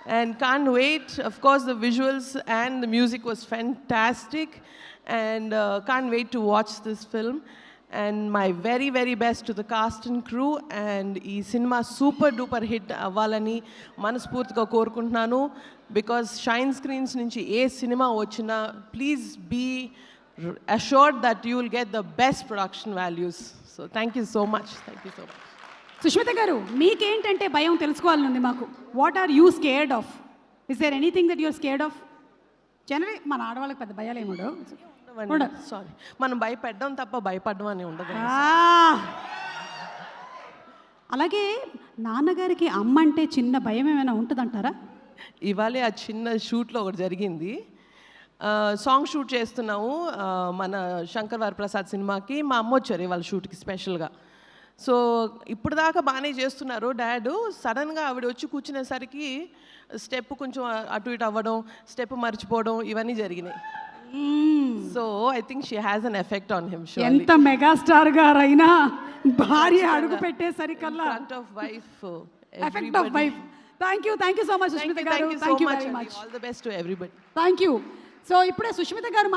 And can't wait. Of course, the visuals and the music was fantastic, and can't wait to watch this film. And my very, very best to the cast and crew. And ee cinema super duper hit avvalani manaspurtiga korukuntunnanu, because Shine Screens nunchi A cinema వచ్చినా please be assured that you will get the best production values. So thank you so much. Thank you so much. Sushmita గారు, మీకేంటంటే భయం తెలుసుకోవాలనుంది మాకు. What are you scared of? Is there anything that you're scared of? General మన ఆడవాళ్ళకి పెద్ద భయాలు ఏమి ఉండవు. సారీ, మనం భయపడ్డం తప్ప భయపడడం అని ఉండదు. అలాగే నాన్నగారికి అమ్మ అంటే చిన్న భయం ఏమైనా ఉంటుందంటారా? ఇవాళే ఆ చిన్న షూట్లో ఒకటి జరిగింది. సాంగ్ షూట్ చేస్తున్నాము మన శంకర్ వరప్రసాద్ సినిమాకి. మా అమ్మ వచ్చారు ఇవాళ షూట్కి స్పెషల్గా. సో ఇప్పుడు దాకా బాగానే చేస్తున్నారు డాడ్. సడన్గా ఆవిడ వచ్చి కూర్చునేసరికి స్టెప్ కొంచెం అటు ఇటు అవ్వడం, స్టెప్ మర్చిపోవడం, ఇవన్నీ జరిగినాయి. So I think she has an effect on him. ఎంత మెగాస్టార్ గారైనా భార్య అడుగు పెట్టేసరికల్లా effect of wife. Thank you so much Sushmita garu. Thank you very much. All the best to everybody. Thank you. So ఇప్పుడే సుష్మిత గారు